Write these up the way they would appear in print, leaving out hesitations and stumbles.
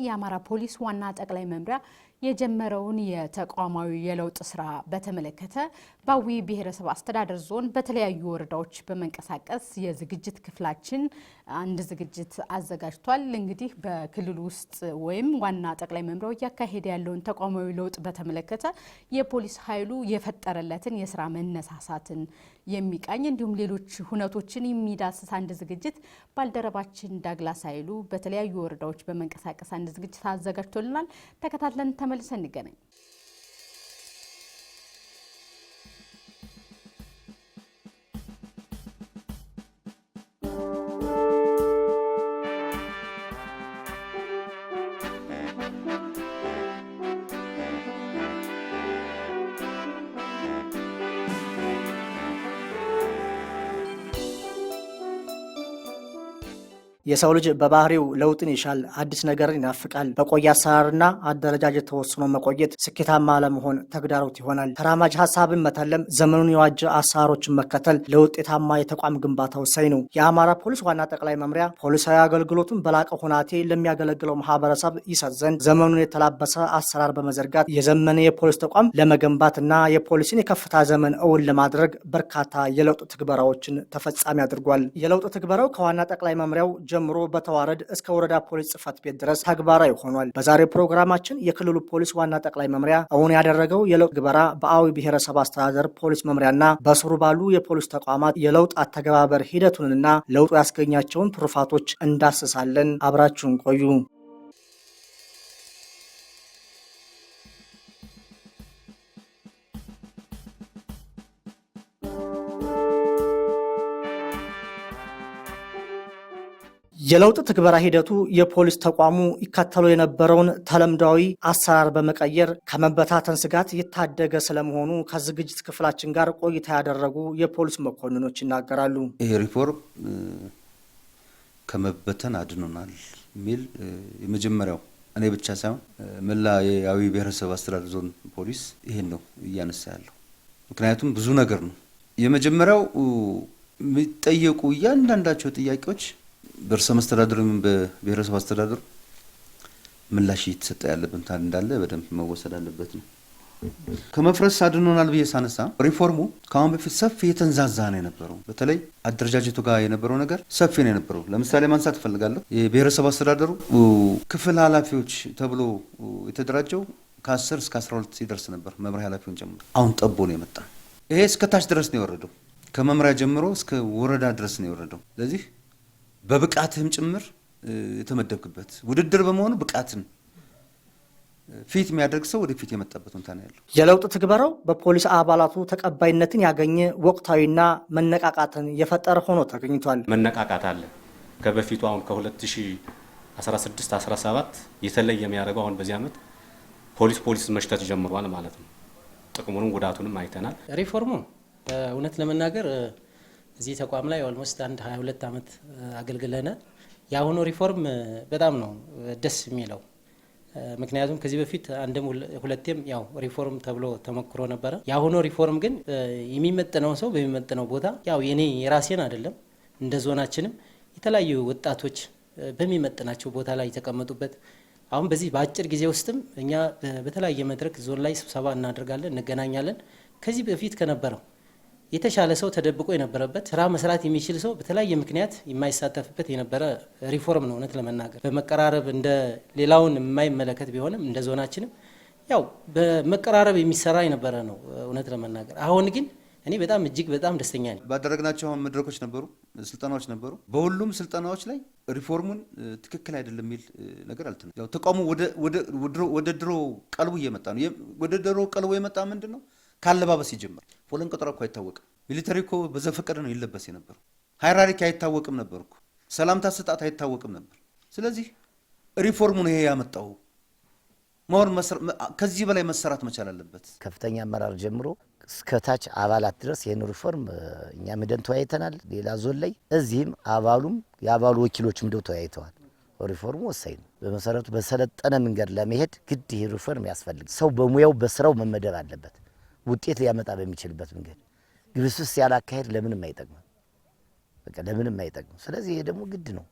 የአማራ ፖሊስ ዋና ጠቅላይ መምሪያ የጀመረውን የተቋማዊ የለውጥ ስራ በተመለከተ በአዊ ብሔረሰብ አስተዳደር ዞን በተለያዩ ወረዳዎች በመንቀሳቀስ የዝግጅት ክፍላችን አንድ ዝግጅት አዘጋጅቷል። እንግዲህ በክልሉ ውስጥ ወይም ዋና ጠቅላይ መምሪያው ያካሄደ ያለውን ተቋማዊ ለውጥ በተመለከተ የፖሊስ ኃይሉ የፈጠረለትን የስራ መነሳሳትን የሚቃኝ እንዲሁም ሌሎች ሁነቶችን የሚዳስስ አንድ ዝግጅት ባልደረባችን ዳግላስ ኃይሉ በተለያዩ ወረዳዎች በመንቀሳቀስ አንድ ዝግጅት አዘጋጅቶልናል። ተከታትለን ተመልሰን እንገናኝ። የሰው ልጅ በባህሪው ለውጥን ይሻል፣ አዲስ ነገርን ይናፍቃል። በቆየ አሰራርና አደረጃጀት ተወስኖ መቆየት ስኬታማ ለመሆን ተግዳሮት ይሆናል። ተራማጅ ሀሳብን መተለም፣ ዘመኑን የዋጀ አሰራሮችን መከተል ለውጤታማ የተቋም ግንባታ ወሳኝ ነው። የአማራ ፖሊስ ዋና ጠቅላይ መምሪያ ፖሊሳዊ አገልግሎቱን በላቀ ሁናቴ ለሚያገለግለው ማህበረሰብ ይሰጥ ዘንድ ዘመኑን የተላበሰ አሰራር በመዘርጋት የዘመነ የፖሊስ ተቋም ለመገንባትና የፖሊስን የከፍታ ዘመን እውን ለማድረግ በርካታ የለውጥ ትግበራዎችን ተፈጻሚ አድርጓል። የለውጥ ትግበራው ከዋና ጠቅላይ መምሪያው ጀምሮ በተዋረድ እስከ ወረዳ ፖሊስ ጽፈት ቤት ድረስ ተግባራዊ ሆኗል። በዛሬው ፕሮግራማችን የክልሉ ፖሊስ ዋና ጠቅላይ መምሪያ አሁን ያደረገው የለውጥ ትግበራ በአዊ ብሔረሰብ አስተዳደር ፖሊስ መምሪያና በስሩ ባሉ የፖሊስ ተቋማት የለውጥ አተገባበር ሂደቱንና ለውጡ ያስገኛቸውን ትሩፋቶች እንዳስሳለን። አብራችሁን ቆዩ። የለውጥ ትግበራ ሂደቱ የፖሊስ ተቋሙ ይከተሉ የነበረውን ተለምዳዊ አሰራር በመቀየር ከመበታተን ስጋት የታደገ ስለመሆኑ ከዝግጅት ክፍላችን ጋር ቆይታ ያደረጉ የፖሊስ መኮንኖች ይናገራሉ። ይሄ ሪፎርም ከመበተን አድኖናል የሚል የመጀመሪያው እኔ ብቻ ሳይሆን መላ የአዊ ብሔረሰብ አስተዳደር ዞን ፖሊስ ይሄን ነው እያነሳ ያለው። ምክንያቱም ብዙ ነገር ነው። የመጀመሪያው የሚጠየቁ እያንዳንዳቸው ጥያቄዎች በርዕሰ መስተዳድሩም በብሔረሰብ አስተዳደሩ ምላሽ እየተሰጠ ያለበት እንዳለ በደንብ መወሰድ አለበት ነው። ከመፍረስ አድኖናል ብዬ ሳነሳ ሪፎርሙ ከአሁን በፊት ሰፊ የተንዛዛ ነው የነበረው። በተለይ አደረጃጀቱ ጋር የነበረው ነገር ሰፊ ነው የነበረው። ለምሳሌ ማንሳት እፈልጋለሁ። የብሔረሰብ አስተዳደሩ ክፍል ኃላፊዎች ተብሎ የተደራጀው ከ10 እስከ 12 ሲደርስ ነበር፣ መምሪያ ኃላፊውን ጨምሮ። አሁን ጠቦ ነው የመጣ። ይሄ እስከ ታች ድረስ ነው የወረደው። ከመምሪያ ጀምሮ እስከ ወረዳ ድረስ ነው የወረደው። ስለዚህ በብቃትም ጭምር የተመደብክበት ውድድር በመሆኑ ብቃትን ፊት የሚያደርግ ሰው ወደ ፊት የመጣበት ሁኔታ ነው ያለው። የለውጥ ትግበራው በፖሊስ አባላቱ ተቀባይነትን ያገኘ ወቅታዊና መነቃቃትን የፈጠረ ሆኖ ተገኝቷል። መነቃቃት አለ። ከበፊቱ አሁን ከ2016 17 የተለየ የሚያደርገው አሁን በዚህ ዓመት ፖሊስ መሽተት ጀምሯል ማለት ነው። ጥቅሙንም ጉዳቱንም አይተናል። ሪፎርሙ እውነት ለመናገር እዚህ ተቋም ላይ ኦልሞስት 22 ዓመት አገልግለናል። የአሁኑ ሪፎርም በጣም ነው ደስ የሚለው። ምክንያቱም ከዚህ በፊት አንድም ሁለቴም ያው ሪፎርም ተብሎ ተሞክሮ ነበረ። የአሁኑ ሪፎርም ግን የሚመጥነው ሰው በሚመጥነው ቦታ ያው የራሴን አይደለም እንደ ዞናችንም የተለያዩ ወጣቶች በሚመጥናቸው ቦታ ላይ የተቀመጡበት አሁን በዚህ በአጭር ጊዜ ውስጥም እኛ በተለያየ መድረክ ዞን ላይ ስብሰባ እናደርጋለን፣ እንገናኛለን። ከዚህ በፊት ከነበረው የተሻለ ሰው ተደብቆ የነበረበት ስራ መስራት የሚችል ሰው በተለያየ ምክንያት የማይሳተፍበት የነበረ ሪፎርም ነው። እውነት ለመናገር በመቀራረብ እንደ ሌላውን የማይመለከት ቢሆንም እንደ ዞናችንም ያው በመቀራረብ የሚሰራ የነበረ ነው እውነት ለመናገር። አሁን ግን እኔ በጣም እጅግ በጣም ደስተኛ ነኝ። ባደረግናቸው መድረኮች ነበሩ፣ ስልጠናዎች ነበሩ። በሁሉም ስልጠናዎች ላይ ሪፎርሙን ትክክል አይደለም የሚል ነገር አልተነሳም። ያው ተቋሙ ወደ ድሮ ቀልቡ እየመጣ ነው። ወደ ድሮ ቀልቡ የመጣ ምንድን ነው? ካለባበስ ይጀምራል። ፖለን ቆጠራ እኮ አይታወቅም። ሚሊተሪ እኮ በዘፈቀደ ነው ይለበስ የነበረው። ሃይራርኪ አይታወቅም ነበር እኮ። ሰላምታ ስጣት አይታወቅም ነበር። ስለዚህ ሪፎርሙን ይሄ ያመጣው ከዚህ በላይ መሰራት መቻል አለበት። ከፍተኛ አመራር ጀምሮ እስከታች አባላት ድረስ ይሄን ሪፎርም እኛ ምደን ተወያይተናል። ሌላ ዞን ላይ እዚህም አባሉም የአባሉ ወኪሎችም እንደው ተወያይተዋል። ሪፎርሙ ወሳኝ ነው። በመሰረቱ በሰለጠነ መንገድ ለመሄድ ግድ ይሄ ሪፎርም ያስፈልግ። ሰው በሙያው በስራው መመደብ አለበት። ውጤት ሊያመጣ በሚችልበት መንገድ ግብስብስ ያላካሄድ ለምንም አይጠቅም። በቃ ለምንም አይጠቅም። ስለዚህ ይሄ ደግሞ ግድ ነው።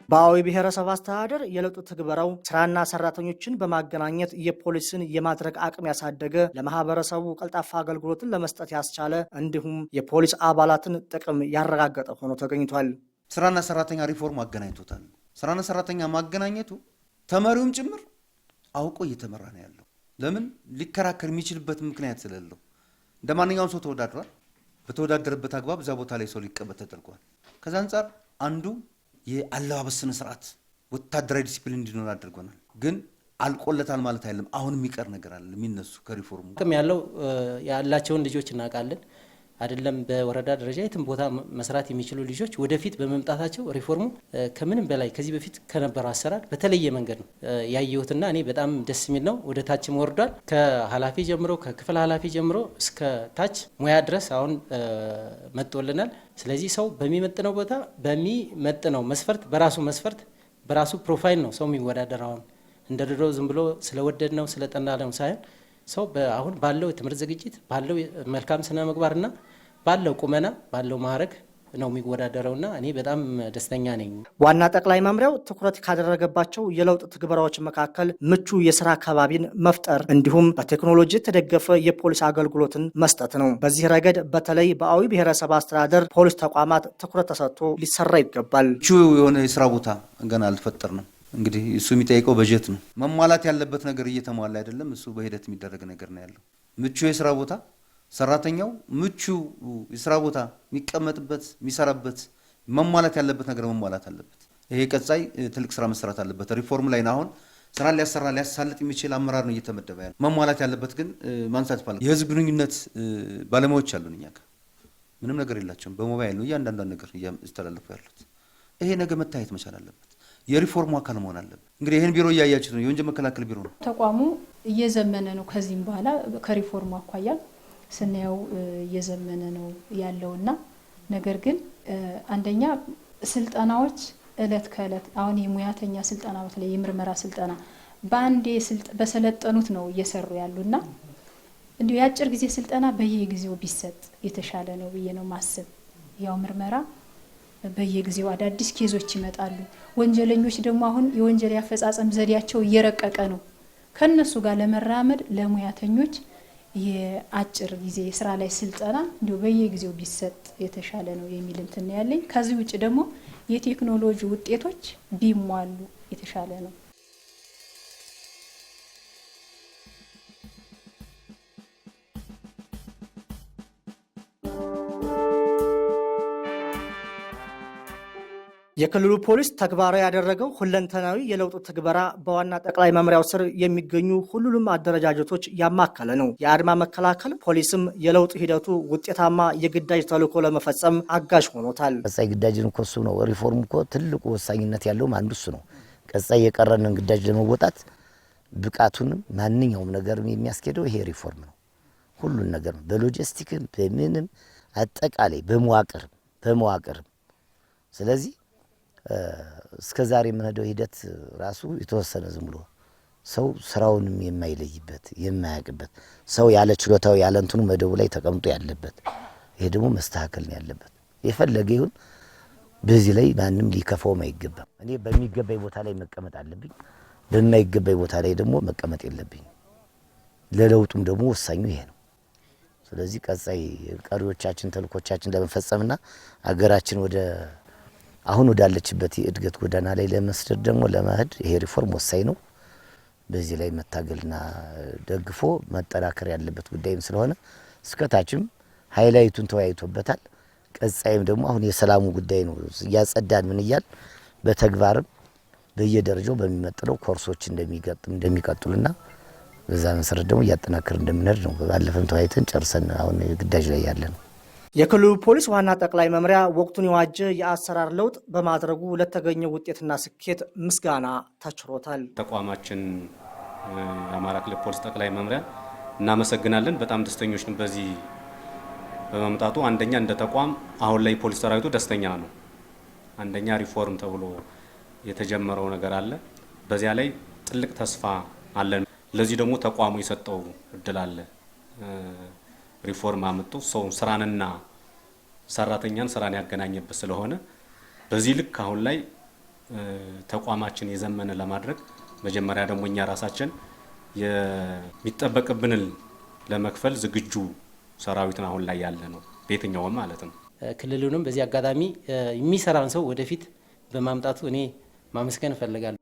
በአዊ ብሔረሰብ አስተዳደር የለውጥ ትግበራው ስራና ሰራተኞችን በማገናኘት የፖሊስን የማድረግ አቅም ያሳደገ፣ ለማህበረሰቡ ቀልጣፋ አገልግሎትን ለመስጠት ያስቻለ እንዲሁም የፖሊስ አባላትን ጥቅም ያረጋገጠ ሆኖ ተገኝቷል። ስራና ሰራተኛ ሪፎርም አገናኝቶታል። ስራና ሰራተኛ ማገናኘቱ ተመሪውም ጭምር አውቆ እየተመራ ነው ያለው። ለምን ሊከራከር የሚችልበት ምክንያት ስለሌለው እንደ ማንኛውም ሰው ተወዳድሯል። በተወዳደረበት አግባብ እዛ ቦታ ላይ ሰው ሊቀበል ተደርጓል። ከዛ አንጻር አንዱ የአለባበስ ስነ ስርዓት ወታደራዊ ዲሲፕሊን እንዲኖር አድርጎናል። ግን አልቆለታል ማለት አይደለም። አሁን የሚቀር ነገር አለ የሚነሱ ከሪፎርሙ ጥቅም ያለው ያላቸውን ልጆች እናውቃለን። አይደለም በወረዳ ደረጃ የትም ቦታ መስራት የሚችሉ ልጆች ወደፊት በመምጣታቸው ሪፎርሙ ከምንም በላይ ከዚህ በፊት ከነበረው አሰራር በተለየ መንገድ ነው ያየሁትና እኔ በጣም ደስ የሚል ነው። ወደ ታችም ወርዷል። ከኃላፊ ጀምሮ ከክፍል ኃላፊ ጀምሮ እስከ ታች ሙያ ድረስ አሁን መጥቶልናል። ስለዚህ ሰው በሚመጥነው ቦታ በሚመጥነው መስፈርት በራሱ ፕሮፋይል ነው ሰው የሚወዳደረው። አሁን እንደ ድሮ ዝም ብሎ ስለወደድ ነው ስለጠና ነው ሳይሆን ሰው አሁን ባለው የትምህርት ዝግጅት ባለው መልካም ስነ ምግባርና ባለው ቁመና ባለው ማዕረግ ነው የሚወዳደረውና እኔ በጣም ደስተኛ ነኝ። ዋና ጠቅላይ መምሪያው ትኩረት ካደረገባቸው የለውጥ ትግበራዎች መካከል ምቹ የስራ አካባቢን መፍጠር እንዲሁም በቴክኖሎጂ የተደገፈ የፖሊስ አገልግሎትን መስጠት ነው። በዚህ ረገድ በተለይ በአዊ ብሔረሰብ አስተዳደር ፖሊስ ተቋማት ትኩረት ተሰጥቶ ሊሰራ ይገባል። ምቹ የሆነ የስራ ቦታ ገና አልፈጠርንም። እንግዲህ እሱ የሚጠይቀው በጀት ነው። መሟላት ያለበት ነገር እየተሟላ አይደለም። እሱ በሂደት የሚደረግ ነገር ነው ያለው። ምቹ የስራ ቦታ፣ ሰራተኛው ምቹ የስራ ቦታ የሚቀመጥበት የሚሰራበት፣ መሟላት ያለበት ነገር መሟላት አለበት። ይሄ ቀጣይ ትልቅ ስራ መሰራት አለበት። ሪፎርም ላይ አሁን ስራ ሊያሳልጥ የሚችል አመራር ነው እየተመደበ ያለው። መሟላት ያለበት ግን ማንሳት ይባላል። የህዝብ ግንኙነት ባለሙያዎች አሉን እኛ ጋር ምንም ነገር የላቸውም። በሞባይል ነው እያንዳንዷን ነገር እያስተላለፉ ያሉት። ይሄ ነገር መታየት መቻል አለበት። የሪፎርሙ አካል መሆን አለበት። እንግዲህ ይህን ቢሮ እያያችሁት ነው። የወንጀል መከላከል ቢሮ ነው። ተቋሙ እየዘመነ ነው። ከዚህም በኋላ ከሪፎርሙ አኳያ ስናየው እየዘመነ ነው ያለውና ነገር ግን አንደኛ ስልጠናዎች እለት ከእለት አሁን የሙያተኛ ስልጠና በተለይ የምርመራ ስልጠና በአንዴ በሰለጠኑት ነው እየሰሩ ያሉና እንዲሁ የአጭር ጊዜ ስልጠና በየጊዜው ቢሰጥ የተሻለ ነው ብዬ ነው ማስብ። ያው ምርመራ በየጊዜው አዳዲስ ኬዞች ይመጣሉ። ወንጀለኞች ደግሞ አሁን የወንጀል ያፈጻጸም ዘዴያቸው እየረቀቀ ነው። ከነሱ ጋር ለመራመድ ለሙያተኞች የአጭር ጊዜ ስራ ላይ ስልጠና እንዲሁ በየጊዜው ቢሰጥ የተሻለ ነው የሚል እንትን ያለኝ። ከዚህ ውጭ ደግሞ የቴክኖሎጂ ውጤቶች ቢሟሉ የተሻለ ነው። የክልሉ ፖሊስ ተግባራዊ ያደረገው ሁለንተናዊ የለውጥ ትግበራ በዋና ጠቅላይ መምሪያው ስር የሚገኙ ሁሉንም አደረጃጀቶች ያማከለ ነው። የአድማ መከላከል ፖሊስም የለውጥ ሂደቱ ውጤታማ የግዳጅ ተልዕኮ ለመፈጸም አጋዥ ሆኖታል። ቀጣይ ግዳጅን እኮ እሱ ነው። ሪፎርም እኮ ትልቁ ወሳኝነት ያለውም አንዱ እሱ ነው። ቀጣይ የቀረንን ግዳጅ ለመወጣት ብቃቱንም ማንኛውም ነገር የሚያስኬደው ይሄ ሪፎርም ነው። ሁሉን ነገር በሎጂስቲክም በምንም አጠቃላይ በመዋቅርም ስለዚህ እስከዛሬ የምንሄደው ሂደት ራሱ የተወሰነ ዝም ብሎ ሰው ስራውንም የማይለይበት የማያውቅበት ሰው ያለ ችሎታው ያለ እንትኑ መደቡ ላይ ተቀምጦ ያለበት፣ ይሄ ደግሞ መስተካከል ነው ያለበት። የፈለገ ይሁን በዚህ ላይ ማንም ሊከፋውም አይገባም። እኔ በሚገባኝ ቦታ ላይ መቀመጥ አለብኝ፣ በማይገባኝ ቦታ ላይ ደግሞ መቀመጥ የለብኝ። ለለውጡም ደግሞ ወሳኙ ይሄ ነው። ስለዚህ ቀጣይ ቀሪዎቻችን ተልኮቻችን ለመፈጸምና አገራችን ወደ አሁን ወዳለችበት የእድገት ጎዳና ላይ ለመስደድ ደግሞ ለመሄድ ይሄ ሪፎርም ወሳኝ ነው። በዚህ ላይ መታገልና ደግፎ መጠናከር ያለበት ጉዳይም ስለሆነ እስከታችም ሃይላይቱን ተወያይቶበታል። ቀጣይም ደግሞ አሁን የሰላሙ ጉዳይ ነው እያጸዳን ምን ይያል በተግባርም በየደረጃው በሚመጥነው ኮርሶች እንደሚቀጥሉና በዛ መሰረት ደግሞ እያጠናከር እንደምንሄድ ነው። ባለፈም ተወያይተን ጨርሰን አሁን ግዳጅ ላይ ያለ ነው። የክልሉ ፖሊስ ዋና ጠቅላይ መምሪያ ወቅቱን የዋጀ የአሰራር ለውጥ በማድረጉ ለተገኘው ውጤትና ስኬት ምስጋና ተችሮታል። ተቋማችን የአማራ ክልል ፖሊስ ጠቅላይ መምሪያ እናመሰግናለን። በጣም ደስተኞች ነን በዚህ በመምጣቱ። አንደኛ እንደ ተቋም አሁን ላይ ፖሊስ ሰራዊቱ ደስተኛ ነው። አንደኛ ሪፎርም ተብሎ የተጀመረው ነገር አለ። በዚያ ላይ ትልቅ ተስፋ አለን። ለዚህ ደግሞ ተቋሙ የሰጠው እድል አለ። ሪፎርም አመጡ ሰው ስራን ያገናኘበት ስለሆነ በዚህ ልክ አሁን ላይ ተቋማችን የዘመነ ለማድረግ መጀመሪያ ደግሞ እኛ ራሳችን የሚጠበቅብንን ለመክፈል ዝግጁ ሰራዊትን አሁን ላይ ያለ ነው፣ በየትኛውም ማለት ነው። ክልሉንም በዚህ አጋጣሚ የሚሰራን ሰው ወደፊት በማምጣቱ እኔ ማመስገን እፈልጋለሁ።